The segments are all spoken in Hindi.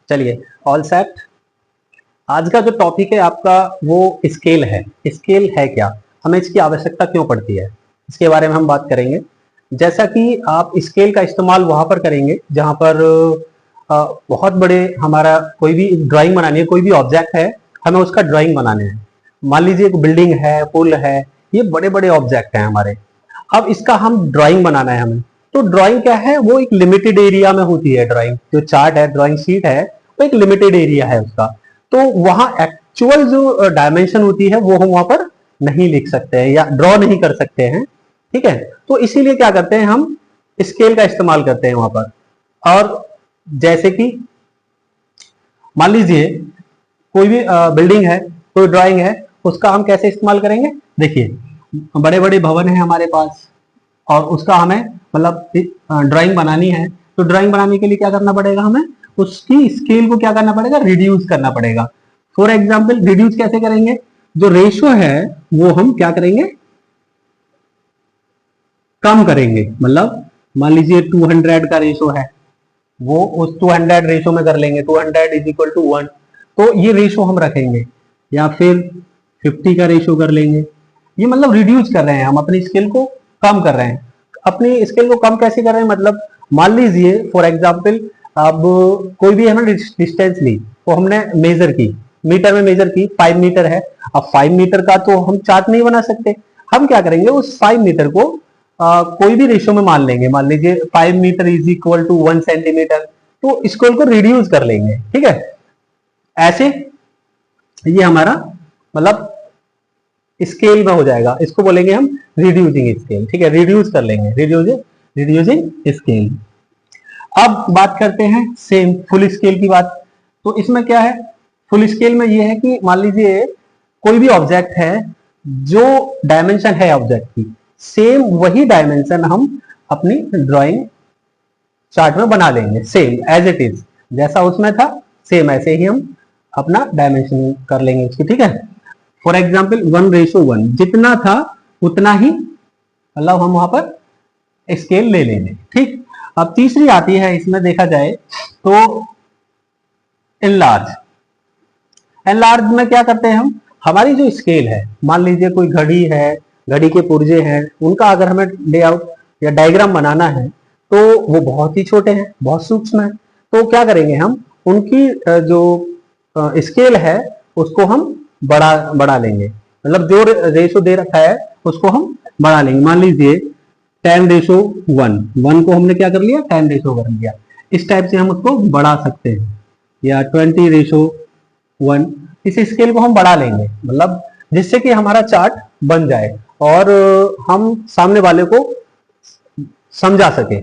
चलिए, ऑल सेट। आज का जो टॉपिक है आपका वो स्केल है। स्केल है क्या, हमें इसकी आवश्यकता क्यों पड़ती है, इसके बारे में हम बात करेंगे। जैसा कि आप स्केल का इस्तेमाल वहां पर करेंगे जहां पर बहुत बड़े हमारा कोई भी ड्राइंग बनानी है, कोई भी ऑब्जेक्ट है, हमें उसका ड्राइंग बनाने हैं। मान लीजिए एक बिल्डिंग है, पुल है, ये बड़े बड़े ऑब्जेक्ट हैं हमारे। अब इसका हम ड्राइंग बनाना है हमें। तो ड्राइंग क्या है, वो एक लिमिटेड एरिया में होती है। ड्राइंग जो चार्ट है, ड्राइंग शीट है, वो एक लिमिटेड एरिया है उसका। तो वहां एक्चुअल जो डायमेंशन होती है वो हम वहां पर नहीं लिख सकते हैं या ड्रॉ नहीं कर सकते हैं। ठीक है, तो इसीलिए क्या करते हैं, हम स्केल का इस्तेमाल करते हैं वहां पर। और जैसे कि मान लीजिए कोई भी बिल्डिंग है, कोई ड्राइंग है, उसका हम कैसे इस्तेमाल करेंगे। देखिए, बड़े बड़े भवन है हमारे पास और उसका हमें मतलब ड्राइंग बनानी है। तो ड्राइंग बनाने के लिए क्या करना पड़ेगा, हमें उसकी स्केल को क्या करना पड़ेगा, रिड्यूस करना पड़ेगा। फॉर एग्जाम्पल रिड्यूस कैसे करेंगे, जो रेशो है वो हम क्या करेंगे, कम करेंगे। मतलब मान लीजिए 200 का रेशो है, वो उस 200 रेशो में कर लेंगे, 200 इज इक्वल टू 1। तो ये रेशो हम रखेंगे, या फिर 50 का रेशो कर लेंगे। ये मतलब रिड्यूस कर रहे हैं, हम अपनी स्केल को कम कर रहे हैं। अपनी स्केल को कम कैसे कर रहे हैं, मतलब मान लीजिए फॉर एग्जाम्पल अब कोई भी हमने डिस्टेंस ली, वो हमने मेजर की, मीटर में मेजर की, 5 मीटर है। अब 5 मीटर का तो हम चार्ट नहीं बना सकते। हम क्या करेंगे, उस 5 मीटर को कोई भी रेशो में मान लेंगे। मान लीजिए 5 metre is equal to 1 centimetre. तो इसको रिड्यूस कर लेंगे। ठीक है, ऐसे ये हमारा मतलब स्केल में हो जाएगा। इसको बोलेंगे हम रिड्यूसिंग स्केल। ठीक है, रिड्यूस कर लेंगे, रिड्यूसिंग स्केल। अब बात करते हैं सेम फुल स्केल की बात। तो इसमें क्या है, फुल स्केल में ये है कि मान लीजिए कोई भी ऑब्जेक्ट है, जो डायमेंशन है ऑब्जेक्ट की, सेम वही डायमेंशन हम अपनी ड्राइंग चार्ट में बना लेंगे। सेम एज इट इज, जैसा उसमें था सेम ऐसे ही हम अपना डायमेंशन कर लेंगे उसकी। ठीक है, फॉर एग्जाम्पल 1:1 जितना था उतना ही मतलब हम वहां पर स्केल ले लेंगे। ठीक, अब तीसरी आती है, इसमें देखा जाए तो इनलार्ज। इनलार्ज में क्या करते हैं हम, हमारी जो स्केल है, मान लीजिए कोई घड़ी है, घड़ी के पुर्जे हैं, उनका अगर हमें लेआउट या डायग्राम बनाना है तो वो बहुत ही छोटे हैं, बहुत सूक्ष्म है। तो क्या करेंगे, हम उनकी जो स्केल है उसको हम बढ़ा लेंगे। मतलब जो रेशो दे रखा है उसको हम बढ़ा लेंगे। मान लीजिए 10:1 को हमने क्या कर लिया, 10 कर लिया। इस टाइप से हम उसको बढ़ा सकते हैं, या 20:1। इस स्केल को हम बढ़ा लेंगे, मतलब जिससे कि हमारा चार्ट बन जाए और हम सामने वाले को समझा सके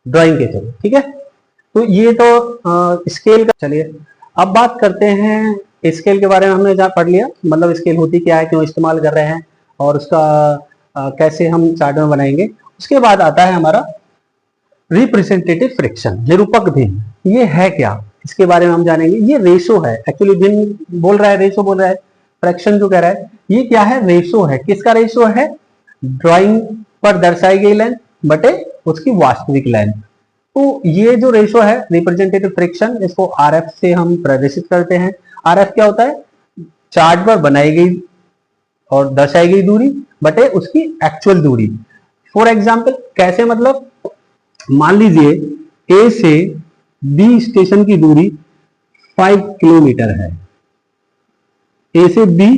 ड्राइंग के थ्रू। ठीक है, तो ये तो स्केल का। चलिए अब बात करते हैं स्केल के बारे में। हमने जहाँ पढ़ लिया मतलब स्केल होती क्या है, क्यों इस्तेमाल कर रहे हैं, और उसका कैसे हम चार्ट में बनाएंगे। उसके बाद आता है हमारा रिप्रेजेंटेटिव फ्रैक्शन, निरूपक भिन्न। ये है क्या, इसके बारे में हम जानेंगे। ये रेशो है, एक्चुअली भिन्न बोल रहा है, रेशो बोल रहा है, फ्रैक्शन जो कह रहा है ये क्या है, रेशो है। किसका रेशो है, ड्राइंग पर दर्शाई गई लेंथ बटे उसकी वास्तविक लेंथ। तो ये जो रेशो है रिप्रेजेंटेटिव फ्रैक्शन, इसको आरएफ से हम प्रदर्शित करते हैं। आरएफ क्या होता है, चार्ट पर बनाई गई और दर्शाई गई दूरी बटे उसकी एक्चुअल दूरी। फॉर एग्जाम्पल कैसे, मतलब मान लीजिए ए से बी स्टेशन की दूरी 5 किलोमीटर है। ए से बी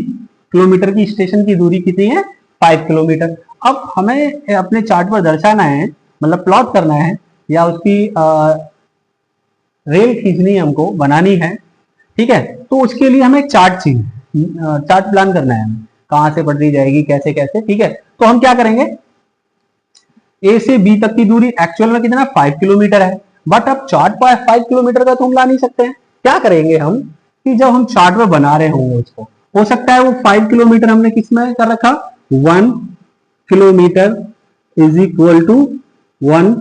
किलोमीटर की स्टेशन की दूरी कितनी है, 5 किलोमीटर। अब हमें अपने चार्ट पर दर्शाना है, मतलब प्लॉट करना है, या उसकी रेल खींचनी है, हमको बनानी है। ठीक है, तो उसके लिए हमें चार्ट चाहिए, चार्ट प्लान करना है हमें, कहां से पढ़ दी जाएगी, कैसे कैसे। ठीक है, तो हम क्या करेंगे, ए से बी तक की दूरी एक्चुअल में कितना 5 किलोमीटर है, बट अब चार्ट पर 5 किलोमीटर का तो हम ला नहीं सकते हैं। क्या करेंगे हम, कि जब हम चार्ट में बना रहे होंगे उसको, हो सकता है वो 5 किलोमीटर हमने किस में कर रखा, 1 kilometre is equal to 1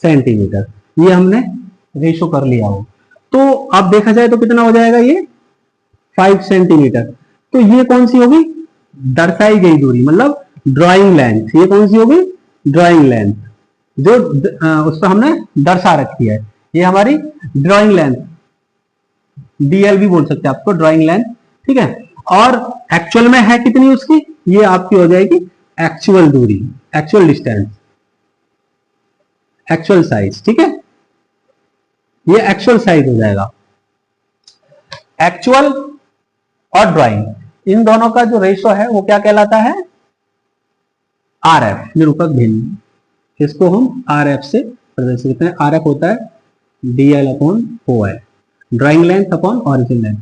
centimetre, ये हमने रेशो कर लिया हो। तो अब देखा जाए तो कितना हो जाएगा, ये 5 सेंटीमीटर। तो ये कौन सी होगी, दर्शाई गई दूरी, मतलब ड्राइंग लेंथ। ये कौन सी होगी, ड्राइंग लेंथ, जो उसको हमने दर्शा रखी है, ये हमारी ड्राइंग लेंथ। DL भी बोल सकते हैं आपको, ड्राइंग लेंथ, ठीक है। और एक्चुअल में है कितनी उसकी, ये आपकी हो जाएगी एक्चुअल दूरी, एक्चुअल डिस्टेंस, एक्चुअल साइज, ठीक है, ये एक्चुअल साइज हो जाएगा। एक्चुअल और ड्राइंग, इन दोनों का जो रेशो है वो क्या कहलाता है, RF, निरूपक भिन्न। इसको हम RF से प्रदर्शित करते हैं। RF होता है DL upon OL, drawing length upon original length.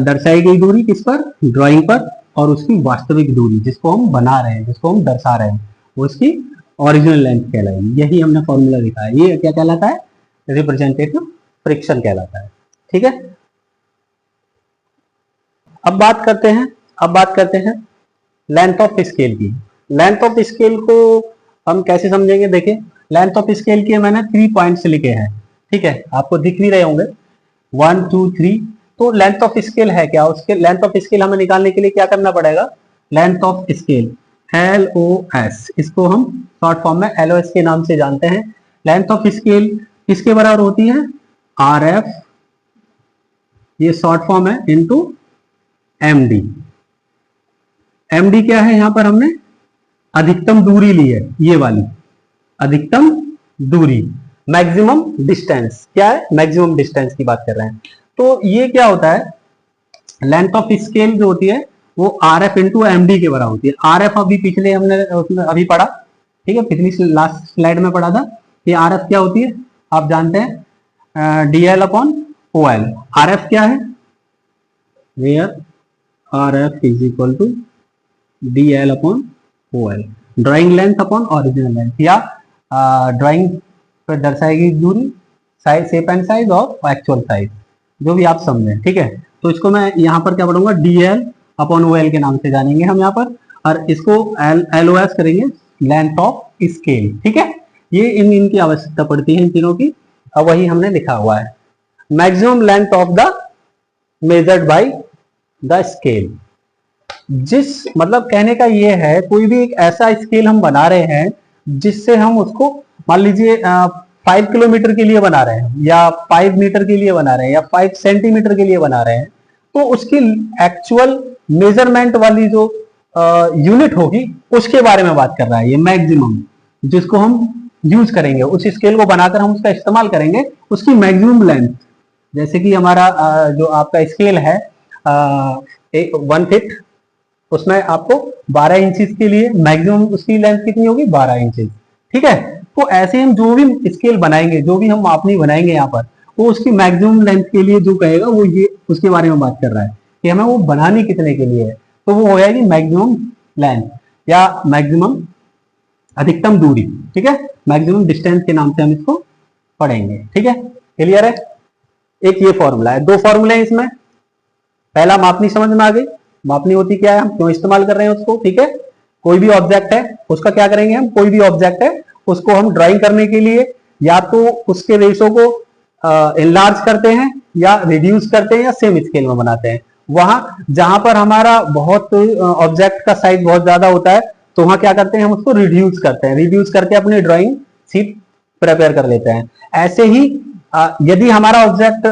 दर्शाई गई दूरी किस पर, ड्राइंग पर, और उसकी वास्तविक दूरी जिसको हम बना रहे हैं, जिसको हम दर्शा रहे हैं, वो उसकी ओरिजिनल लेंथ कहलाएगी। यही हमने फॉर्मूला लिखा है। ये क्या कहलाता है, रिप्रेजेंटेटिव फ्रिक्शन कहलाता है, ठीक है। अब बात करते हैं लेंथ ऑफ स्केल की। लेंथ ऑफ स्केल को हम कैसे समझेंगे, देखिए लेंथ ऑफ स्केल के मैंने 3 पॉइंट्स लिखे हैं, ठीक है, आपको दिख भी रहे होंगे 1 2 3। तो लेंथ ऑफ स्केल है क्या, उसके लेंथ ऑफ स्केल हमें निकालने के लिए क्या करना पड़ेगा, लेंथ ऑफ स्केल LOS, इसको हम शॉर्ट फॉर्म में LOS के नाम से जानते हैं। लेंथ ऑफ स्केल किसके बराबर होती है, RF, ये शॉर्ट फॉर्म है, इनटू MD। MD क्या है, यहां पर हमने अधिकतम दूरी ली है, ये वाली अधिकतम दूरी, मैक्सिमम डिस्टेंस, क्या है, मैक्सिमम डिस्टेंस की बात कर रहे हैं। तो ये क्या होता है, लेंथ ऑफ स्केल जो होती है वो RF इंटू MD के बराबर होती है। RF अभी पिछले हमने उसमें अभी पढ़ा, ठीक है, पिछली लास्ट स्लाइड में पढ़ा था। ये RF क्या होती है, आप जानते हैं, DL अपॉन OL। RF क्या है, where RF is equal to DL upon OL, drawing length upon original length, या ड्राइंग पर दर्शाई गई दूरी, साइज, शेप एंड साइज और एक्चुअल साइज, जो भी आप समझें, ठीक है। तो इसको मैं यहाँ पर क्या पढ़ूंगा, DL अपॉन OL के नाम से जानेंगे हम यहाँ पर, और इसको LOS करेंगे, लेंथ ऑफ स्केल, ठीक है। ये इनकी आवश्यकता पड़ती है इन तीनों की, और वही हमने लिखा हुआ है, maximum length of the measured by the scale. जिस मतलब कहने का ये है, कोई भी एक ऐसा स्केल हम बना रहे हैं जिससे हम उसको मान लीजिए 5 किलोमीटर के लिए बना रहे हैं, या 5 मीटर के लिए बना रहे हैं, या 5 सेंटीमीटर के लिए बना रहे हैं, तो उसकी एक्चुअल मेजरमेंट वाली जो यूनिट होगी उसके बारे में बात कर रहा है ये मैक्सिमम, जिसको हम यूज करेंगे, उस स्केल को बनाकर हम उसका इस्तेमाल करेंगे, उसकी मैक्सिमम लेंथ। जैसे कि हमारा जो आपका स्केल है 1 फीट, उसमें आपको 12 इंचेस के लिए मैक्सिमम उसकी लेंथ कितनी होगी, 12 इंचेस, ठीक है। तो ऐसे हम जो भी स्केल बनाएंगे, जो भी हम मापनी बनाएंगे यहाँ पर, वो उसकी मैक्सिमम लेंथ के लिए जो कहेगा वो ये उसके बारे में बात कर रहा है कि हमें वो बनानी कितने के लिए है। तो वो हो जाएगी मैक्सिमम लेंथ या मैक्सिमम अधिकतम दूरी, ठीक है, मैक्सिमम डिस्टेंस के नाम से हम इसको पढ़ेंगे, ठीक है, क्लियर है। एक ये फॉर्मूला है, 2 फॉर्मूले हैं इसमें। पहला मापनी समझ में आ गई, मापनी होती क्या है, हम क्यों इस्तेमाल कर रहे हैं उसको, ठीक है। कोई भी ऑब्जेक्ट है उसका क्या करेंगे हम, कोई भी ऑब्जेक्ट है उसको हम ड्राइंग करने के लिए या तो उसके रेशो को इनलार्ज करते हैं, या रिड्यूस करते हैं, या सेम स्केल में बनाते हैं। वहां जहां पर हमारा बहुत ऑब्जेक्ट का साइज बहुत ज्यादा होता है, तो वहां क्या करते हैं, हम उसको रिड्यूस करते हैं, रिड्यूस करके अपनी ड्राइंग शीट प्रिपेयर कर लेते हैं। ऐसे ही यदि हमारा ऑब्जेक्ट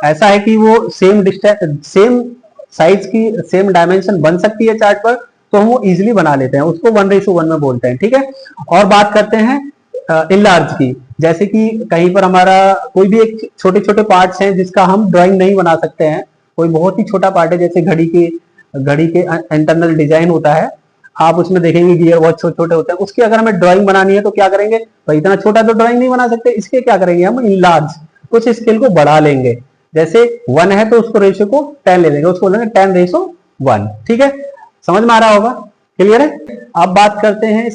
ऐसा है कि वो सेम डिस्टेंस, सेम साइज की, सेम डायमेंशन बन सकती है चार्ट पर, तो हम वो इजीली बना लेते हैं, उसको 1:1 में बोलते हैं, ठीक है। और बात करते हैं इनलार्ज की, जैसे कि कहीं पर हमारा कोई भी एक छोटे छोटे पार्ट्स हैं जिसका हम ड्राइंग नहीं बना सकते हैं, कोई बहुत ही छोटा पार्ट है, जैसे घड़ी के इंटरनल डिजाइन होता है, आप उसमें देखेंगे गियर बहुत छोटे छोटे होते हैं, उसकी अगर हमें ड्राइंग बनानी है तो क्या करेंगे भाई, इतना छोटा तो ड्राइंग नहीं बना सकते, इसके क्या करेंगे हम, इनलार्ज, कुछ स्केल को बढ़ा लेंगे। जैसे 1 है तो उसको रेशियो को 10 ले लेंगे, उसको लेंगे 10:1, ठीक है, समझ में आ रहा होगा, क्लियर है। अब बात करते हैं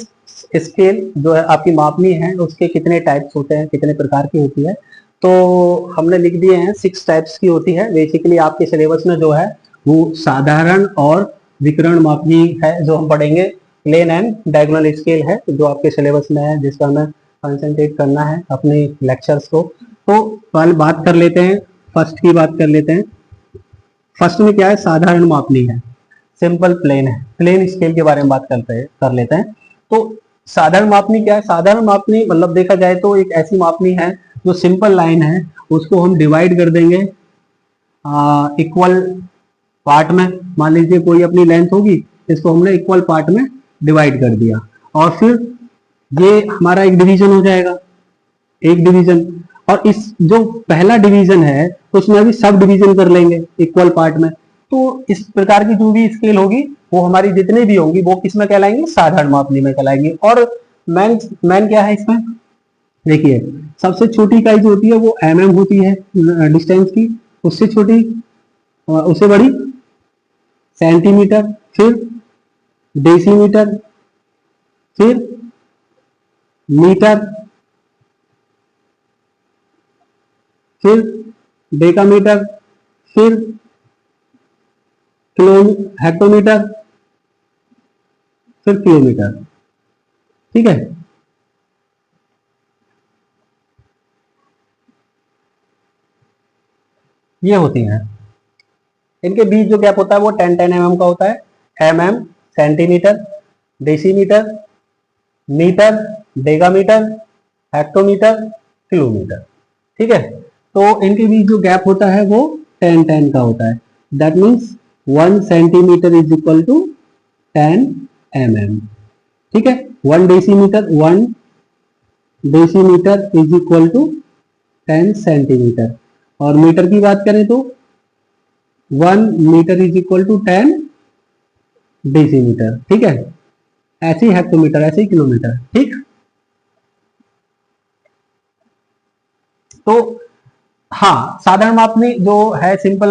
स्केल जो है आपकी मापनी है, उसके कितने टाइप्स होते हैं, कितने प्रकार की होती है। तो हमने लिख दिए हैं 6 टाइप्स की होती है। बेसिकली आपके सिलेबस में जो है वो साधारण और विकर्ण मापनी है जो हम पढ़ेंगे, प्लेन एंड डायगोनल स्केल है जो आपके सिलेबस में है, जिस पर हमें कंसंट्रेट करना है अपने लेक्चर्स को। तो पहले बात कर लेते हैं, फर्स्ट की बात कर लेते हैं। फर्स्ट में क्या है, साधारण मापनी है, सिंपल प्लेन है, प्लेन स्केल के बारे में बात कर लेते हैं। तो साधारण मापनी क्या है, साधारण मापनी मतलब देखा जाए तो एक ऐसी मापनी है जो सिंपल लाइन है, उसको हम डिवाइड कर देंगे इक्वल पार्ट में, मान लीजिए कोई अपनी लेंथ होगी, इसको हमने इक्वल पार्ट में डिवाइड कर दिया, और फिर ये हमारा एक डिवीजन हो जाएगा, एक डिवीजन। और इस जो पहला डिवीजन है उसमें अभी सब डिवीजन कर लेंगे इक्वल पार्ट में। तो इस प्रकार की जो भी स्केल होगी वो हमारी जितनी भी होंगी वो किस में कहलाएंगे, साधारण मापनी में कहलाएंगे। और मैन क्या है इसमें, देखिए सबसे छोटी इकाई जो होती है वो mm होती है डिस्टेंस की, उससे छोटी उससे बड़ी सेंटीमीटर, फिर डेसीमीटर, फिर मीटर, फिर डेकामीटर, फिर हेक्टोमीटर, फिर किलोमीटर। ठीक है, ये होती हैं। इनके बीच जो गैप होता है वो 10-10 mm का होता है। mm centimetre, decimetre, metre, decametre, hectometre, kilometre. ठीक है, तो इनके बीच जो गैप होता है वो 10-10 का होता है। That means 1 centimetre is equal to 10 mm। ठीक है, 1 decimetre is equal to 10 centimetre. और मीटर की बात करें तो 1 metre is equal to 10 decimetre. ठीक है, ऐसे ही हेक्टोमीटर, ऐसे ही किलोमीटर। ठीक, तो हाँ, साधारण मापनी जो है सिंपल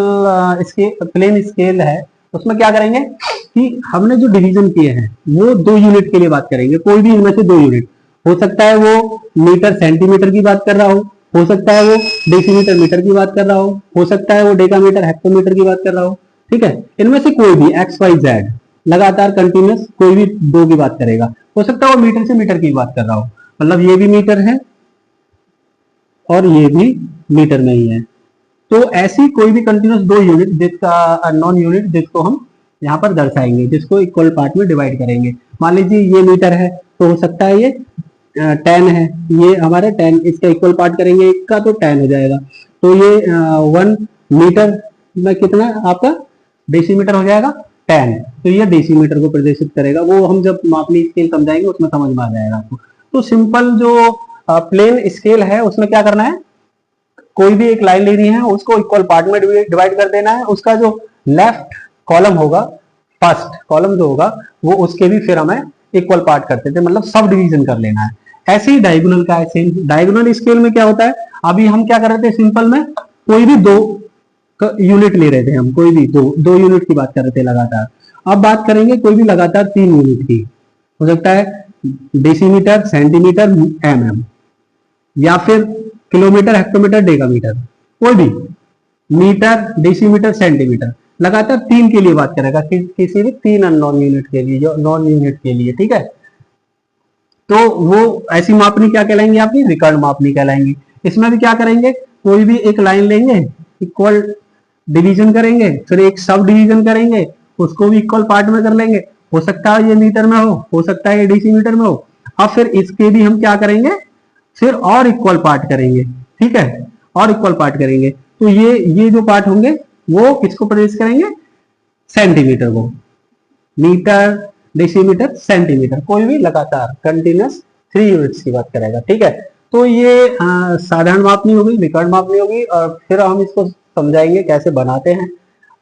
स्केल, प्लेन स्केल है, उसमें क्या करेंगे कि हमने जो डिवीजन किए हैं वो 2 यूनिट के लिए बात करेंगे। कोई भी इनमें से 2 यूनिट हो सकता है, वो मीटर सेंटीमीटर की बात कर रहा हो सकता है वो डेसीमीटर मीटर की बात कर रहा हो सकता है वो डेकामीटर हेक्टोमीटर की बात कर रहा हो। ठीक है, इनमें से कोई भी XYZ लगातार कंटिन्यूस कोई भी 2 की बात करेगा। हो सकता है वो मीटर से मीटर की बात कर रहा हो, मतलब ये भी मीटर है और ये भी मीटर में ही है। तो ऐसी कोई भी कंटिन्यूस 2 यूनिट जिसका नॉन यूनिट जिसको हम यहाँ पर दर्शाएंगे, जिसको इक्वल पार्ट में डिवाइड करेंगे। मान लीजिए ये मीटर है तो हो सकता है ये 10 है, ये हमारे 10, इसका इक्वल पार्ट करेंगे एक का तो 10 हो जाएगा। तो ये 1 मीटर में कितना आपका डेसीमीटर हो जाएगा 10। तो ये डेसीमीटर को प्रदर्शित करेगा। वो हम जब मापनी स्केल समझाएंगे उसमें समझ में आ जाएगा आपको। तो सिंपल जो प्लेन स्केल है उसमें क्या करना है, कोई भी एक लाइन लेनी है, उसको इक्वल पार्ट में डिवाइड कर देना है। उसका जो लेफ्ट कॉलम होगा, फर्स्ट कॉलम जो होगा वो उसके भी फिर हमें इक्वल पार्ट करते थे, मतलब सब डिवीजन कर लेना है। ऐसे ही डायगोनल का है। डायगोनल स्केल में क्या होता है, अभी हम क्या कर रहे थे, सिंपल में कोई भी 2 यूनिट ले रहे थे हम, कोई भी दो यूनिट की बात कर रहे थे लगातार। अब बात करेंगे कोई भी लगातार 3 यूनिट की। हो सकता है डेसीमीटर, सेंटीमीटर, mm, या फिर किलोमीटर, हेक्टोमीटर, डेकामीटर, कोई भी मीटर, डेसीमीटर, सेंटीमीटर, लगातार 3 के लिए बात करेगा, किसी भी 3 नॉन यूनिट के लिए, जो नॉन यूनिट के लिए। ठीक है, तो वो ऐसी मापनी क्या कहलाएंगी, आपकी रिकर्ड मापनी कहलाएंगी। इसमें भी क्या करेंगे, कोई भी एक लाइन लेंगे, इक्वल डिवीजन करेंगे, फिर एक सब डिवीजन करेंगे, उसको भी इक्वल पार्ट में कर लेंगे। हो सकता है ये मीटर में हो सकता है ये डेसीमीटर में हो। अब फिर इसके भी हम क्या करेंगे, फिर और इक्वल पार्ट करेंगे। ठीक है, और इक्वल पार्ट करेंगे। तो ये जो पार्ट होंगे वो किसको प्रवेश करेंगे, सेंटीमीटर को। मीटर, डेसीमीटर, सेंटीमीटर, कोई भी लगातार कंटिन्यूस 3 यूनिट्स की बात करेगा। ठीक है, तो ये साधारण मापनी होगी, रिकॉर्ड मापनी होगी। और फिर हम इसको समझाएंगे कैसे बनाते हैं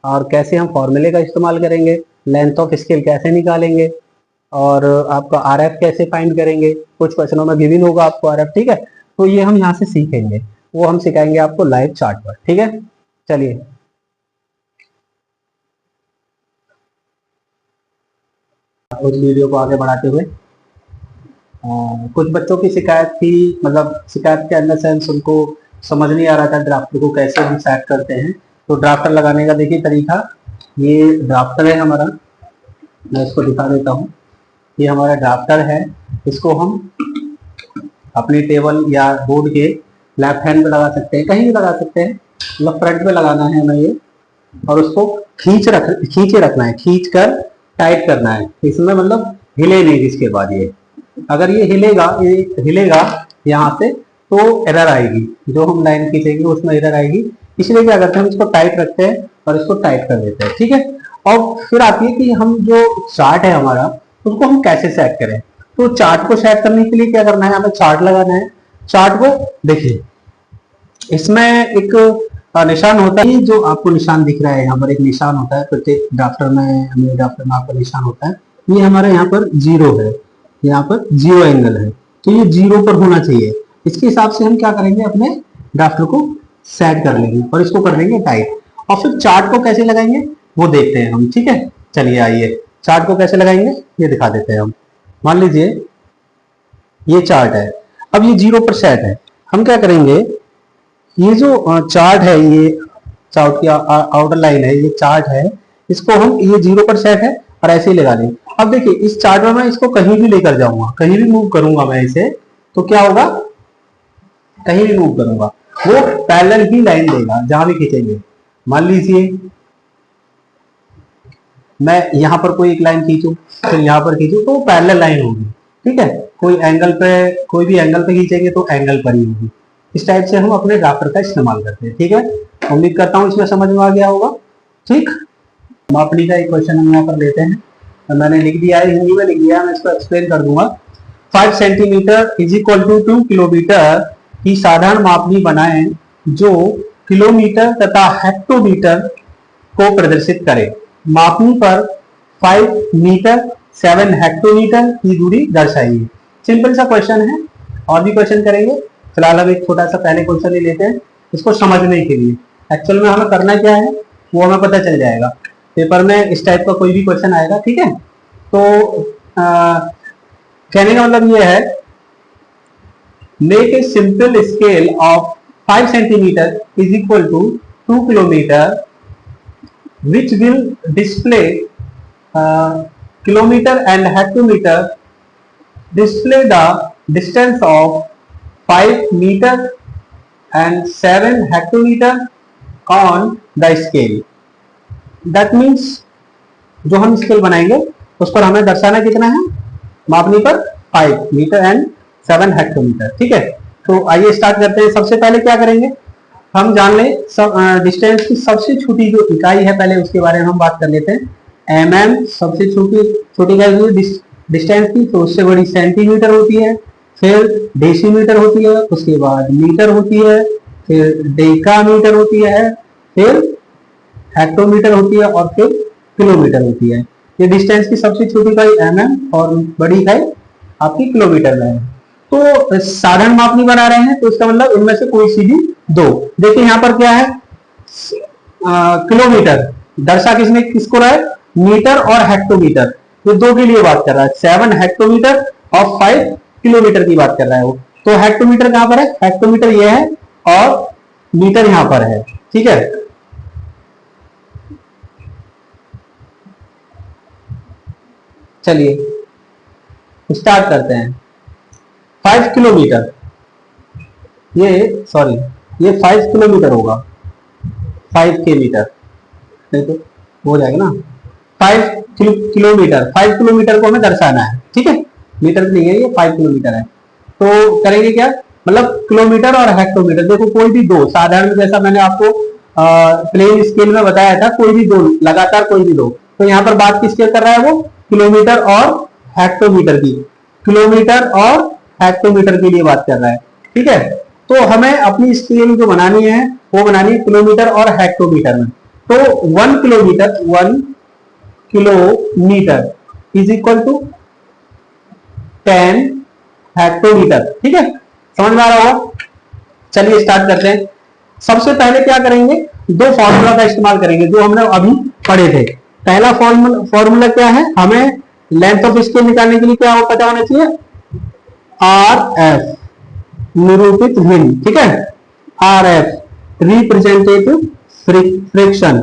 और कैसे हम फॉर्मूले का इस्तेमाल करेंगे, लेंथ ऑफ स्केल कैसे निकालेंगे, और आपका RF कैसे फाइंड करेंगे। कुछ क्वेश्चनों में गिवन होगा आपको RF। ठीक है, तो ये हम यहाँ से सीखेंगे, वो हम सिखाएंगे आपको लाइव चार्ट पर। ठीक है, चलिए उस वीडियो को आगे बढ़ाते हुए, कुछ बच्चों की शिकायत थी, मतलब शिकायत के अंदर सेंस उनको समझ नहीं आ रहा था ड्राफ्टर को कैसे हम सेट करते हैं। तो ड्राफ्टर लगाने का देखिए तरीका, ये ड्राफ्टर है हमारा, मैं इसको दिखा देता हूँ। ये हमारा ड्राफ्टर है, इसको हम अपनी टेबल या बोर्ड के लेफ्ट हैंड पे लगा सकते हैं, कहीं भी लगा सकते हैं, मतलब फ्रंट पे लगाना है हमें ये, और उसको खींचे रखना है, खींच कर टाइट करना है। इसमें मतलब हिले नहीं, इसके बाद ये अगर ये हिलेगा यहाँ से तो एरर आएगी, जो हम लाइन खींचेंगे उसमें एरर आएगी। इसलिए क्या करते हैं, हम इसको टाइट रखते हैं और इसको टाइट कर देते हैं, ठीक है। और फिर आती है कि हम जो चार्ट है हमारा, उसको हम कैसे सेट करें। तो चार्ट को सेट करने के लिए क्या करना है, हमें चार्ट लगाना है। चार्ट को देखिए, इसमें एक निशान होता है, जो आपको निशान दिख रहा है यहाँ पर, एक निशान होता है प्रत्येक ड्राफ्टर में, ड्राफ्टर में आपका निशान होता है। ये हमारे यहाँ पर जीरो है, यहाँ पर जीरो एंगल है, तो ये जीरो पर होना चाहिए। इसके हिसाब से हम क्या करेंगे, अपने ड्राफ्टर को सेट कर लेंगे और इसको कर देंगे टाइट। और फिर चार्ट को कैसे लगाएंगे वो देखते हैं हम, ठीक है। चलिए आइए, चार्ट को कैसे लगाएंगे ये दिखा देते हैं हम। मान लीजिए ये चार्ट है, अब ये जीरो पर सेट है। हम क्या करेंगे, ये जो चार्ट है, ये चार्ट की आउटर लाइन है, ये चार्ट है, इसको हम, ये जीरो पर सेट है और ऐसे ही लगा देंगे। अब देखिए इस चार्ट में मैं इसको कहीं भी लेकर जाऊंगा, कहीं भी मूव करूंगा मैं इसे, तो क्या होगा, कहीं भी मूव करूंगा वो पैरेलल ही लाइन देगा जहां भी खींचेंगे। मान लीजिए मैं यहां पर कोई एक लाइन खींचूं, फिर यहां पर खींचूं, तो पैरेलल लाइन होगी, ठीक है। कोई एंगल पे, कोई भी एंगल पे खींचेंगे तो एंगल पर ही होगी। इस टाइप से हम अपने ड्राफ्टर का इस्तेमाल करते हैं, ठीक है। उम्मीद करता हूं इसमें समझ में आ गया होगा, ठीक। मापनी का एक क्वेश्चन हम यहाँ पर लेते हैं, तो मैंने लिख दिया है, हिंदी में लिख दिया है, मैं इसको एक्सप्लेन कर दूंगा। 5 centimetre is equal to 2 kilometre की साधारण मापनी बनाएं जो किलोमीटर तथा हेक्टोमीटर को प्रदर्शित करे। मापनी पर 5 मीटर 7 हेक्टोमीटर की दूरी दर्शाइए। सिंपल सा क्वेश्चन है, और भी क्वेश्चन करेंगे, फिलहाल हम एक छोटा सा पहले क्वेश्चन ही लेते हैं इसको समझने के लिए। एक्चुअल में हमें करना क्या है वो हमें पता चल जाएगा, पेपर में इस टाइप का कोई भी क्वेश्चन आएगा, ठीक है। तो कहने का मतलब ये है, make a simple scale of 5 centimetre is equal to 2 kilometre which will display kilometer and hectometer, display the distance of 5 meter and 7 hectometer on the scale. That means जो हम स्केल बनाएंगे उस पर हमें दर्शाना कितना है, मापनी पर 5 मीटर एंड 7 हेक्टोमीटर, ठीक है। तो आइए स्टार्ट करते हैं। सबसे पहले क्या करेंगे, हम जान लें डिस्टेंस की सबसे छोटी जो इकाई है, पहले उसके बारे में हम बात कर लेते हैं। mm सबसे छोटी इकाई डिस्टेंस की, तो उससे बड़ी सेंटीमीटर होती है, फिर डेसीमीटर होती है, उसके बाद मीटर होती है, फिर डेकामीटर होती है, फिर हेक्टोमीटर होती है और फिर किलोमीटर होती है। ये डिस्टेंस की सबसे छोटी इकाई mm और बड़ी इकाई आपकी किलोमीटर में है। तो साधारण मापनी बना रहे हैं, तो इसका मतलब इनमें से कोई सी भी दो। देखिए यहाँ पर क्या है, किलोमीटर दर्शा किसने किसको रहा है, मीटर और हेक्टोमीटर, तो दो के लिए बात कर रहा है। 7 हेक्टोमीटर और 5 किलोमीटर की बात कर रहा है वो। तो हेक्टोमीटर कहां पर है, हेक्टोमीटर ये है और मीटर यहां पर है, ठीक है। चलिए स्टार्ट करते हैं। 5 किलोमीटर, ये 5 किलोमीटर होगा, 5 के मीटर, नहीं तो हो जाएगा ना। 5 किलोमीटर, 5 किलोमीटर को हमें दर्शाना है, ठीक है, मीटर नहीं है ये, 5 किलोमीटर है। तो करेंगे क्या, मतलब किलोमीटर और हेक्टोमीटर, देखो कोई भी दो साधारण, जैसा मैंने आपको प्लेन स्केल में बताया था, कोई भी दो लगातार, कोई भी दो, तो यहाँ पर बात किसके कर रहा है वो, किलोमीटर और हेक्टोमीटर की, किलोमीटर और हेक्टोमीटर के लिए बात कर रहा है, ठीक है। तो हमें अपनी स्केल जो बनानी है वो बनानी है किलोमीटर और हेक्टोमीटर में। तो 1 kilometre is equal to 10 hectometre, ठीक है, समझ में आ रहा होगा। चलिए स्टार्ट करते हैं। सबसे पहले क्या करेंगे, दो फॉर्मूला का इस्तेमाल करेंगे जो हमने अभी पढ़े थे। पहला फॉर्मूला क्या है, हमें लेंथ ऑफ स्केल निकालने के लिए क्या पता होना चाहिए, RF निरूपित भिन्न, ठीक है, RF representative friction,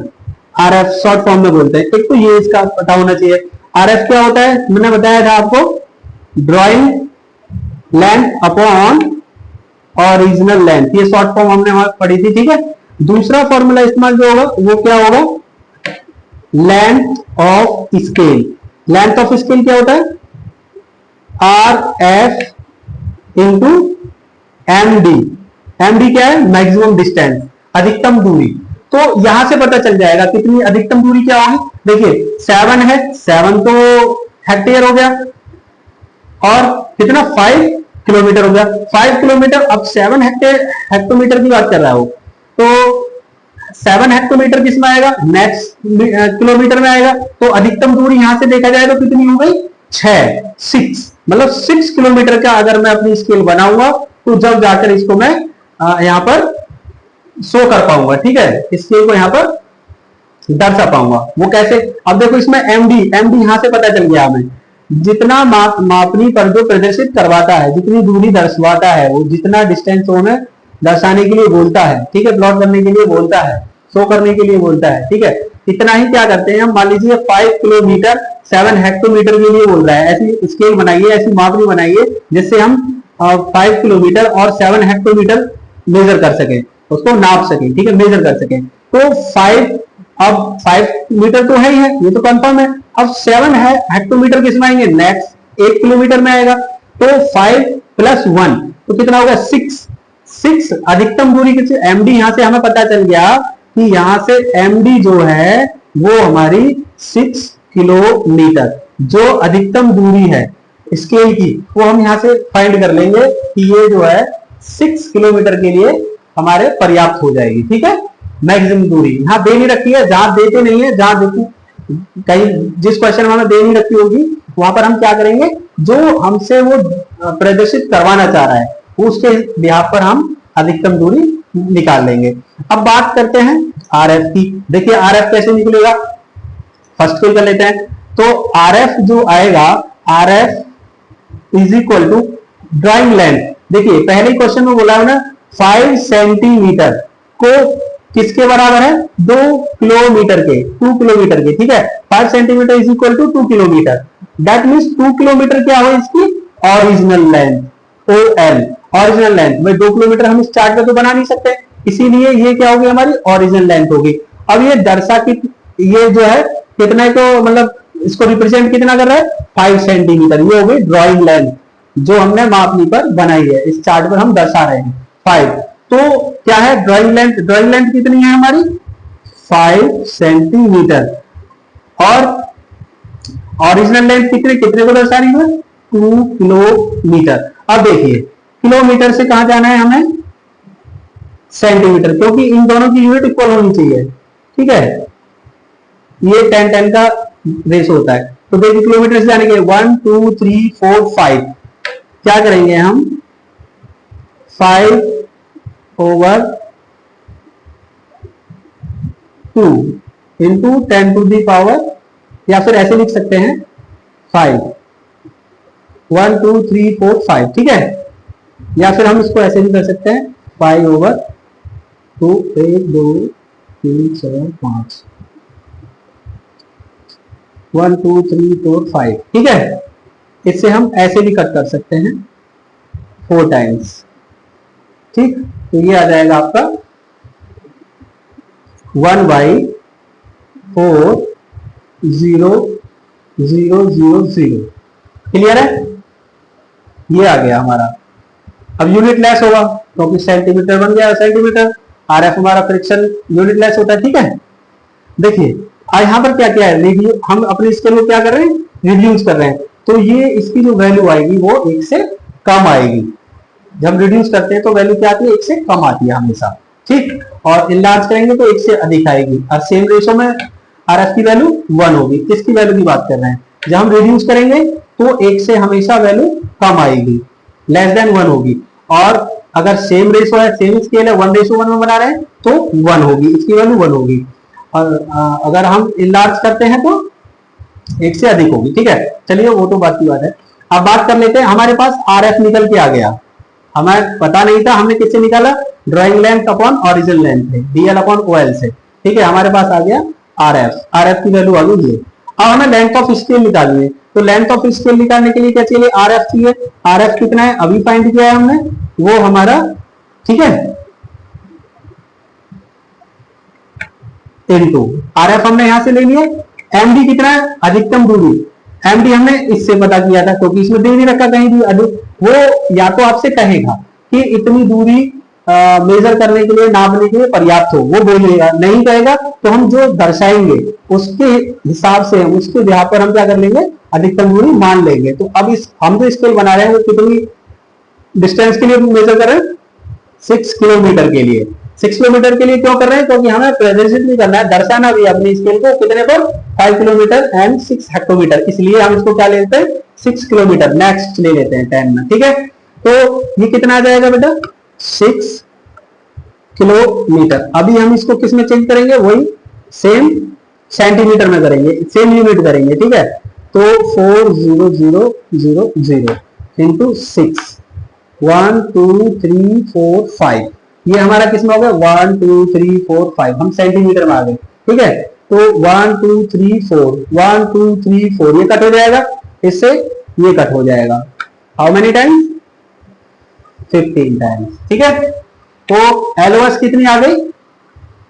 RF short form में बोलते हैं। एक तो ये इसका पता होना चाहिए। RF क्या होता है, मैंने बताया था आपको, drawing length upon original length, ये शॉर्ट फॉर्म हमने वहां पढ़ी थी, ठीक है। दूसरा फॉर्मूला इस्तेमाल जो होगा वो क्या होगा, length of scale. Length of scale क्या होता है, RF इंटू MD। MD क्या है, मैक्सिमम डिस्टेंस। अधिकतम दूरी। तो यहां से पता चल जाएगा कितनी अधिकतम दूरी क्या होगी। देखिए 7 है, 7 तो हेक्टेयर हो गया, और कितना 5 किलोमीटर हो गया, 5 किलोमीटर। अब 7 हेक्टोमीटर की बात कर रहा हो, तो 7 हेक्टोमीटर किस में आएगा, नेक्स्ट किलोमीटर में आएगा। तो अधिकतम दूरी यहां से देखा जाए तो कितनी हो गई, 6 मतलब 6 किलोमीटर का अगर मैं अपनी स्केल बनाऊंगा तो जब जाकर इसको मैं यहां पर शो कर पाऊंगा, ठीक है, स्केल को यहां पर दर्शा पाऊंगा। वो कैसे, अब देखो इसमें एमडी यहां से पता चल गया हमें, जितना मापनी पर जो प्रदर्शित करवाता है, जितनी दूरी दर्शवाता है, वो जितना डिस्टेंस हमें दर्शाने के लिए बोलता है, ठीक है, प्लॉट करने के लिए बोलता है, शो करने के लिए बोलता है, ठीक है, इतना ही क्या करते हैं हम, मान लीजिए 5 किलोमीटर 7 हेक्टोमीटर के लिए बोल रहा है, ऐसी स्केल बनाइए, ऐसी मापनी बनाइए जिससे हम 5 किलोमीटर और 7 हेक्टोमीटर मेजर कर सके, उसको नाप सके, ठीक है, मेजर कर सके। तो 5 मीटर तो है ही है, ये तो कंफर्म है। अब 7 है हेक्टोमीटर किसमें आएंगे, नेक्स्ट 1 किलोमीटर में आएगा। तो 5 + 1 तो कितना होगा, 6 अधिकतम दूरी किसी एमडी, यहां से हमें पता चल गया कि यहां से एमडी जो है वो हमारी 6 किलोमीटर, जो अधिकतम दूरी है स्केल की, वो हम यहां से फाइंड कर लेंगे कि ये जो है 6 किलोमीटर के लिए हमारे पर्याप्त हो जाएगी, ठीक है। मैक्सिमम दूरी यहां दे नहीं रखी है, जहां देते नहीं है, जहां देखो कहीं जिस क्वेश्चन में हमें दे नहीं रखी होगी वहां पर हम क्या करेंगे, जो हमसे वो प्रदर्शित करवाना चाह रहा है उसके बिहाफ पर हम अधिकतम दूरी निकाल लेंगे। अब बात करते हैं आरएफ की। देखिए आरएफ कैसे निकलेगा, फर्स्ट फिल कर लेते हैं। तो आरएफ जो आएगा, RF is equal to drawing length. देखिए पहले क्वेश्चन में बोला है ना 5 सेंटीमीटर को किसके बराबर है, 2 किलोमीटर के, 2 किलोमीटर के, ठीक है। 5 centimetre is equal to 2 kilometre, that means 2 kilometre क्या हो इसकी original length, OL original length. भाई 2 किलोमीटर हम इस चार्ट में तो बना नहीं सकते, इसीलिए ये क्या होगी, हमारी ओरिजिनल लेंथ होगी। अब ये दर्शा की, ये जो है कितना को मतलब इसको रिप्रेजेंट कितना कर रहा है, 5 सेंटीमीटर, ये हो गई ड्रॉइंग लेंथ जो हमने मापनी पर बनाई है, इस चार्ट पर हम दर्शा रहे हैं 5। तो क्या है ड्राइंग लेंथ, ड्राइंग लेंथ कितनी है हमारी 5 सेंटीमीटर, और ओरिजिनल लेंथ कितने को दर्शा रही है, 2 किलोमीटर। अब देखिए किलोमीटर से कहां जाना है हमें, सेंटीमीटर, क्योंकि इन दोनों की यूनिट इक्वल होनी चाहिए, ठीक है, ये 10-10 का रेशो होता है। तो देखिए किलोमीटर से जाने के 1 2 3 4 5 क्या करेंगे हम, 5/2 इंटू 10 टू दी पावर, या फिर ऐसे लिख सकते हैं 5 1 2 3 4 5, ठीक है। या फिर हम इसको ऐसे भी कर सकते हैं 5/2 1 2 3 4 5 1 2 3 4 5, ठीक है। इससे हम ऐसे भी कट कर सकते हैं 4 टाइम्स, ठीक। तो ये आ जाएगा आपका 1/4 0 0 0 0, क्लियर है, ये आ गया हमारा। अब यूनिट लेस होगा क्योंकि सेंटीमीटर बन गया सेंटीमीटर, आरएफ हमारा फ्रिक्शन यूनिट लेस होता है, ठीक है। देखिए यहां पर क्या क्या है, रिव्यू, हम अपने स्केल को क्या कर रहे हैं, रिड्यूस कर रहे हैं। तो ये इसकी जो वैल्यू आएगी वो 1 से कम आएगी, जब रिड्यूस करते हैं तो वैल्यू क्या आती है, 1 से कम आती है हमेशा, ठीक। और इनलार्ज करेंगे तो 1 से अधिक आएगी, और सेम रेशो में आरएफ की वैल्यू 1 होगी। किसकी वैल्यू की बात कर रहे हैं, जब हम रिड्यूस करेंगे तो 1 से हमेशा वैल्यू कम आएगी, लेस देन 1 होगी। और अगर सेम रेशो है, सेम स्केल है, 1:1 में बना रहे हैं तो 1 होगी, इसकी वैल्यू 1 होगी। और अगर हम इनलार्ज करते हैं तो 1 से अधिक होगी, ठीक है। चलिए वो तो बात की बात है। अब बात कर लेते हैं, हमारे पास आरएफ निकल के आ गया, हमें पता नहीं था, हमने किससे निकाला, drawing length upon original length से, DL/OL से, ठीक है। हमारे पास आ गया आरएफ, आरएफ की वैल्यू आ गई ये। अब हमें लेंथ ऑफ स्केल निकालनी है, तो लेंथ ऑफ स्केल निकालने के लिए क्या चाहिए, आरएफ चाहिए। आरएफ कितना है, अभी फाइंड किया है हमने, वो हमारा, ठीक है, इनटू आरएफ हमने यहां से ले लिया। एमडी कितना है, अधिकतम दूरी, एमडी हमने इससे पता किया था क्योंकि इसमें दे नहीं रखा कहीं भी अधिक, वो या तो आपसे कहेगा कि इतनी दूरी मेजर करने के लिए, नापने के लिए पर्याप्त हो, वो बोलिएगा। नहीं कहेगा तो हम जो दर्शाएंगे उसके हिसाब से, उसके बिहार पर हम क्या कर लेंगे, अधिकतम दूरी मान लेंगे। तो अब इस हम जो स्केल बना रहे हैं वो कितनी डिस्टेंस के लिए मेजर कर रहे हैं, 6 किलोमीटर के लिए। 6 किलोमीटर के लिए क्यों कर रहे हैं, क्योंकि हमें प्रेजेंट भी करना है, दर्शाना भी अपनी स्केल को कितने पर, 5 किलोमीटर एंड 6 हेक्टोमीटर, इसलिए हम इसको क्या लेते हैं, 6 किलोमीटर। नेक्स्ट ले लेते हैं 10 में, ठीक है। तो ये कितना आ जाएगा बेटा, 6 किलोमीटर। अभी हम इसको किस में चेंज करेंगे, वही सेम सेंटीमीटर में करेंगे, सेम यूनिट करेंगे, ठीक है। तो 40000 इंटू 6, 1 2 3 4 5, ये हमारा किसमें हो गया, 1 2 3 4 5, हम सेंटीमीटर में आ गए, ठीक है। तो 1 2 3 4, 1 2 3 4, ये कट हो जाएगा, इससे ये कट हो जाएगा। हाउ मेनी टाइम्स, 15 टाइम्स, ठीक है। तो एलओएस कितनी आ गई,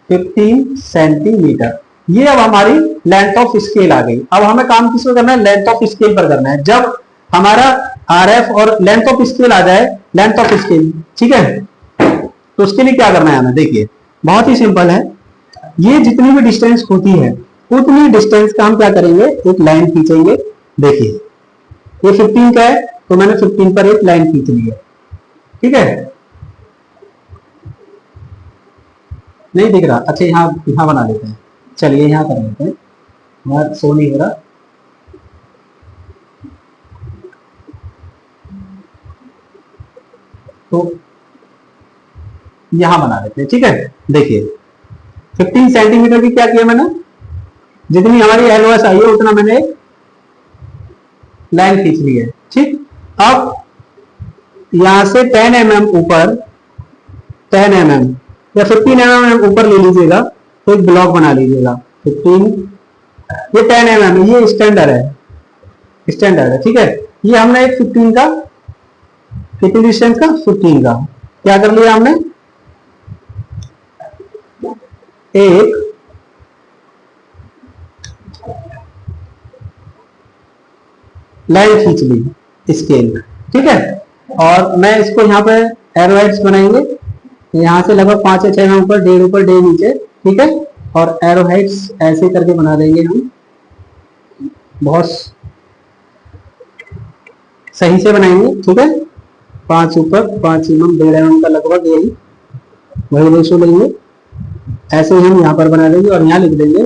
15 सेंटीमीटर। ये अब हमारी लेंथ ऑफ स्केल आ गई। अब हमें काम किस में करना है, लेंथ ऑफ स्केल पर करना है। जब हमारा आरएफ और लेंथ ऑफ स्केल आ जाए, लेंथ ऑफ स्केल, ठीक है, तो उसके लिए क्या करना है हमें, देखिए बहुत ही सिंपल है। ये जितनी भी डिस्टेंस होती है उतनी डिस्टेंस का हम क्या करेंगे, एक लाइन खींचेंगे। देखिए ये 15 का है, तो मैंने 15 पर एक लाइन खींच ली है, ठीक है। नहीं दिख रहा, अच्छा यहां बना लेते हैं, चलिए यहां कर लेते हैं, वहां शो नहीं हो रहा। तो यहां बना लेते हैं, ठीक है। देखिए 15 सेंटीमीटर की क्या किया मैंने, जितनी हमारी एलओएस आई है उतना मैंने लाइन खींच ली है, ठीक। अब यहां से 10 mm ऊपर, 10 mm या 15 mm ऊपर ले लीजिएगा, तो एक ब्लॉक बना लीजिएगा। 15, ये 10 mm, ये स्टैंडर्ड है, स्टैंडर्ड है, ठीक है। ये हमने एक 15 का, कितनी डिस्टेंस का, 15 का क्या कर लिया हमने, एक लाइन खींच ली स्केल, ठीक है। और मैं इसको यहाँ पे एरोहेड्स बनाएंगे, यहां से लगभग 5 या 6 mm ऊपर, 1.5 ऊपर 1.5 नीचे, ठीक है। और एरोहेड्स ऐसे करके बना देंगे हम, बहुत सही से बनाएंगे, ठीक है। 5 ऊपर 5 mm, 1.5 mm का लगभग यही वही रेशो लेंगे, ऐसे ही हम यहाँ पर बना देंगे। और यहाँ लिख देंगे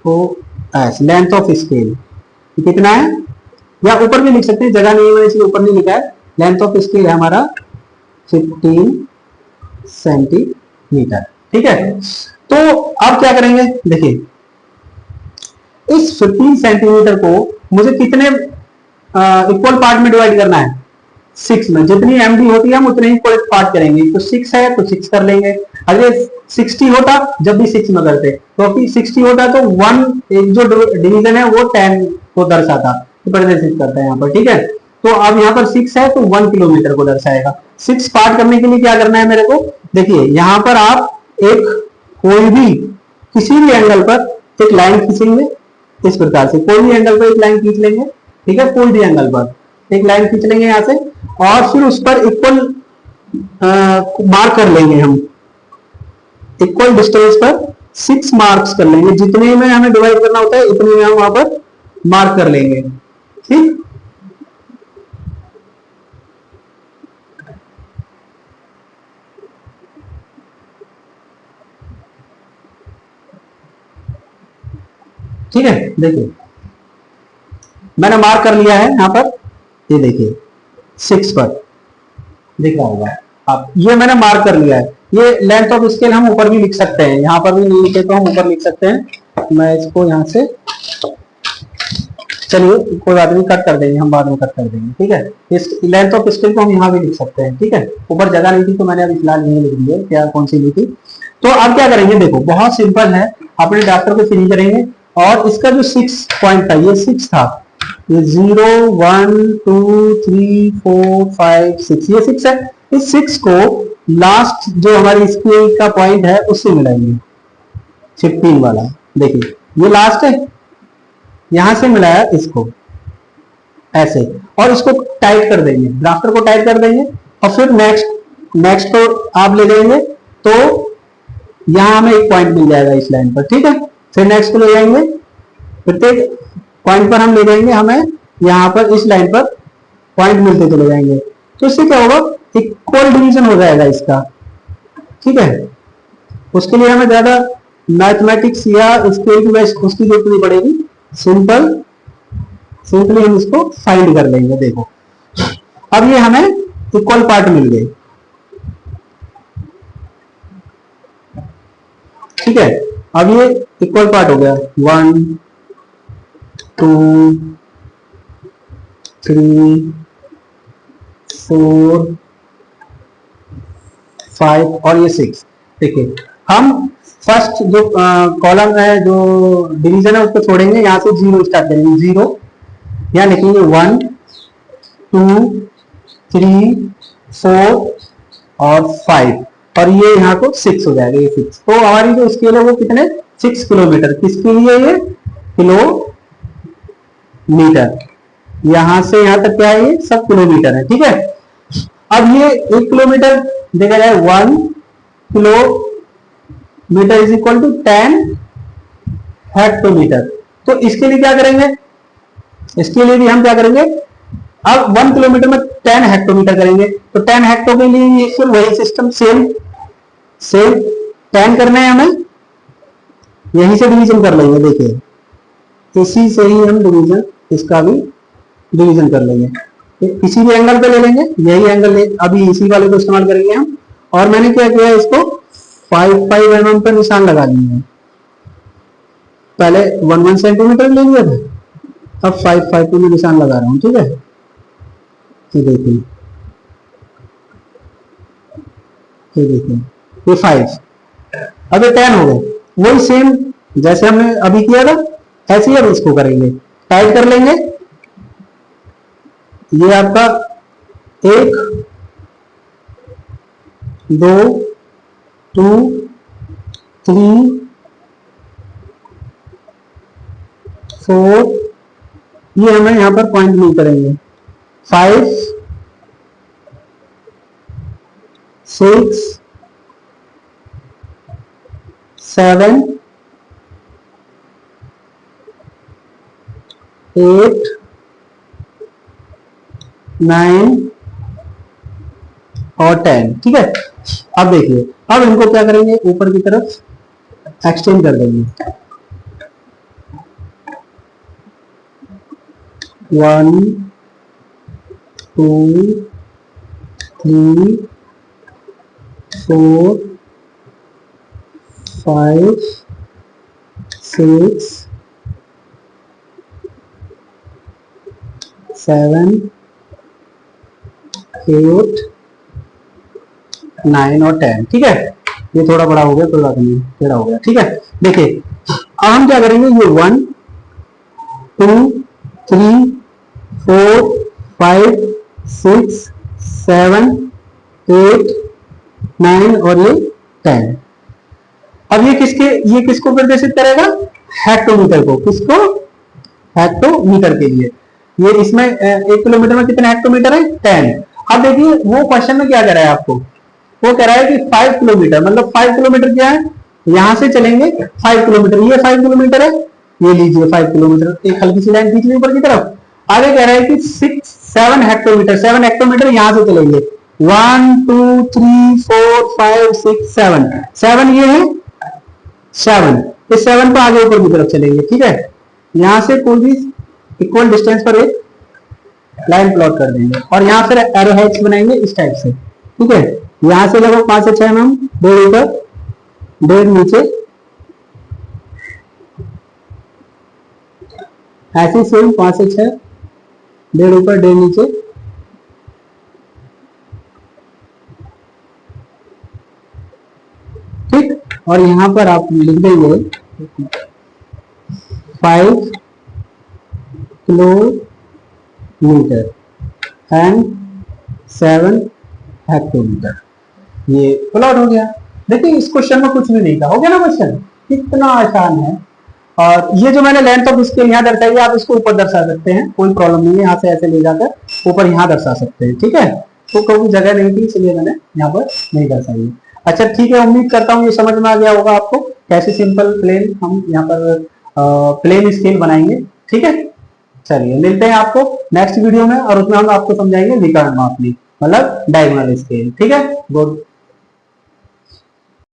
LOS, लेंथ ऑफ स्केल कितना है, या ऊपर भी लिख सकते हैं, जगह नहीं है मैंने इसलिए ऊपर नहीं लिखा है। लेंथ ऑफ स्केल है हमारा 15 सेंटीमीटर, ठीक है। तो अब क्या करेंगे, देखिए इस 15 सेंटीमीटर को मुझे कितने इक्वल पार्ट में डिवाइड करना है, 6 में। जितनी एमडी होती है हम उतने ही इक्वल पार्ट करेंगे। तो 6 है तो 6 कर लेंगे। अगर 60 होता, जब भी 6 में करते, क्योंकि 60 होता तो 1, एक जो डिवीजन है वो 10 को दर्शाता, तो प्रदर्शित करता है यहाँ पर, ठीक है। तो अब यहाँ पर 6 है तो 1 किलोमीटर को दर्शाएगा। 6 पार्ट करने के लिए क्या करना है मेरे को, देखिए यहाँ पर आप एक कोई भी किसी भी एंगल पर एक लाइन खींचेंगे, इस प्रकार से कोई भी एंगल पर एक लाइन खींच लेंगे, ठीक है। कोई भी एंगल पर एक लाइन खींच लेंगे यहाँ से, और फिर उस पर इक्वल मार्क कर लेंगे हम, इक्वल डिस्टेंस पर 6 मार्क्स कर लेंगे। जितने में हमें डिवाइड करना होता है इतने में हम वहां पर मार्क कर लेंगे, ठीक। ठीक है, देखिए मैंने मार्क कर लिया है यहाँ पर, ये देखिए 6 पर दिख रहा होगा आप, ये मैंने मार्क कर लिया है। ये लेंथ ऑफ स्केल हम ऊपर भी लिख सकते हैं, यहाँ पर भी नहीं लिखे तो हम ऊपर लिख सकते हैं। मैं इसको यहाँ से, चलिए कोई बात नहीं, कट कर देंगे, हम बाद में कट कर देंगे, ठीक है। इस लेंथ ऑफ स्केल को हम यहाँ भी लिख सकते हैं, ठीक है। ऊपर जगह नहीं थी तो मैंने अभी फिलहाल नहीं लिख दी है, क्या कौन सी लिखी। तो अब क्या करेंगे, देखो बहुत सिंपल है, अपने डॉक्टर को फ्री करेंगे। और इसका जो 6 पॉइंट था, ये 6 था, ये 0 1 2 3 4 5 6, ये 6 है। इस 6 को लास्ट जो हमारी स्केल का पॉइंट है उससे मिलाएंगे, 15 वाला, देखिए ये लास्ट है, यहां से मिलाया इसको ऐसे, और इसको टाइट कर देंगे, ड्राफ्टर को टाइट कर देंगे। और फिर नेक्स्ट को आप ले लेंगे तो यहां हमें एक पॉइंट मिल जाएगा इस लाइन पर, ठीक है। फिर नेक्स्ट को ले जाएंगे, प्रत्येक पॉइंट पर हम ले जाएंगे, हमें यहां पर इस लाइन पर पॉइंट मिलते चले जाएंगे। तो इससे क्या होगा, इक्वल डिवीजन हो जाएगा इसका, ठीक है। उसके लिए हमें ज्यादा मैथमेटिक्स या स्केल की उसकी जरूरत नहीं पड़ेगी, सिंपली हम इसको फाइंड कर लेंगे। देखो अब ये हमें इक्वल पार्ट मिल गए, ठीक है। अब ये इक्वल पार्ट हो गया, 1 2 3 4 5 और ये 6। देखिए हम फर्स्ट जो कॉलम है, जो डिवीजन है, उसको छोड़ेंगे, यहां से 0 स्टार्ट करेंगे। 0 यहां लिखेंगे 1 2 3 4 और 5 और ये यहाँ को 6 हो जाएगा, ये 6। तो हमारी जो स्केल है वो कितने, 6 किलोमीटर। किसके लिए, ये किलोमीटर, यहां से यहां तक क्या है, ये सब किलोमीटर है, ठीक है। अब ये 1 किलोमीटर देखा जाए, 1 kilometre is equal to 10 hectometre. तो इसके लिए क्या करेंगे, इसके लिए भी हम क्या करेंगे, अब 1 किलोमीटर में 10 हेक्टोमीटर करेंगे। तो 10 हेक्टो के लिए फिर वही सिस्टम, सेम 10 करना है हमें, यहीं से डिवीजन कर लेंगे। देखिए इसी से ही हम डिवीजन, इसका भी डिवीजन कर लेंगे, इसी भी एंगल पे ले लेंगे, यही एंगल अभी इसी वाले को इस्तेमाल करेंगे हम। और मैंने क्या किया, इसको 5 mm पे निशान लगा दिए हैं। पहले 1 सेंटीमीटर ले लिया था, अब 5 पे निशान लगा रहा हूं, ठीक है। ये देखिए, ये 5, अब ये 10 हो गए। वही सेम जैसे हमने अभी किया था, ऐसे ही अब इसको करेंगे, टाइट कर लेंगे। ये आपका 1 2 2 3 4, ये हमें यहां पर पॉइंट नहीं करेंगे, 5 6 7 8 9 और 10, ठीक है। अब देखिए, अब इनको क्या करेंगे, ऊपर की तरफ एक्सटेंड कर देंगे। 1 2 3 4 5 6 7 8 9 और 10, ठीक है। ये थोड़ा बड़ा हो गया, कोई बात नहीं, टेढ़ा हो गया, ठीक है। देखिए अब हम क्या करेंगे, ये 1 2 3 4 5 6 7 8 9 और ये 10। अब ये किसको निर्देशित करेगा, हेक्टोमीटर को। किसको, हेक्टोमीटर के लिए। ये इसमें 1 किलोमीटर में कितने हेक्टोमीटर है, 10। अब देखिए वो क्वेश्चन में क्या कह रहा है आपको, वो कह रहा है कि 5 किलोमीटर, मतलब 5 किलोमीटर क्या है, यहां से चलेंगे 5 किलोमीटर, ये 5 किलोमीटर है, ये लीजिए 5 किलोमीटर, एक हल्की सी लाइन खींच ली ऊपर की तरफ। आगे कह रहा है कि 7 हेक्टोमीटर, 7 हेक्टोमीटर यहां से चलेंगे, 1 2 3 4 5 6 7 ये है 7, इस 7 पर आगे ऊपर की तरफ चलेंगे, ठीक है। यहां से कोई भी इक्वल डिस्टेंस पर एक लाइन प्लॉट कर देंगे और यहां फिर एरो हेड्स बनाएंगे इस टाइप से, ठीक है। यहां से लगभग 5 से 6 mm, 1.5 ऊपर 1.5 नीचे, ऐसे सेम 5 से 6, 1.5 ऊपर 1.5 नीचे, ठीक। और यहां पर आप लिख देंगे 5 किलोमीटर एंड 7 हेक्टोमीटर। ये प्लॉट हो गया। देखिए इस क्वेश्चन में कुछ भी नहीं था, हो गया ना क्वेश्चन, कितना आसान है। और ये जो मैंने लेंथ ऑफ स्केल यहाँ दर्शाई है, आप इसको ऊपर दर्शा सकते हैं, कोई प्रॉब्लम नहीं है। यहाँ से ऐसे ले जाकर ऊपर यहाँ दर्शा सकते हैं, ठीक है। तो कोई जगह नहीं थी, इसलिए मैंने यहाँ पर नहीं कर पाई। अच्छा ठीक है, उम्मीद करता हूँ ये समझ में आ गया होगा आपको कैसे सिंपल प्लेन हम यहाँ पर प्लेन स्केल बनाएंगे। ठीक है, चलिए मिलते हैं आपको नेक्स्ट वीडियो में, और उसमें हम आपको समझाएंगे विकर्ण मापनी, मतलब डायगोनल स्केल। ठीक है, गुड।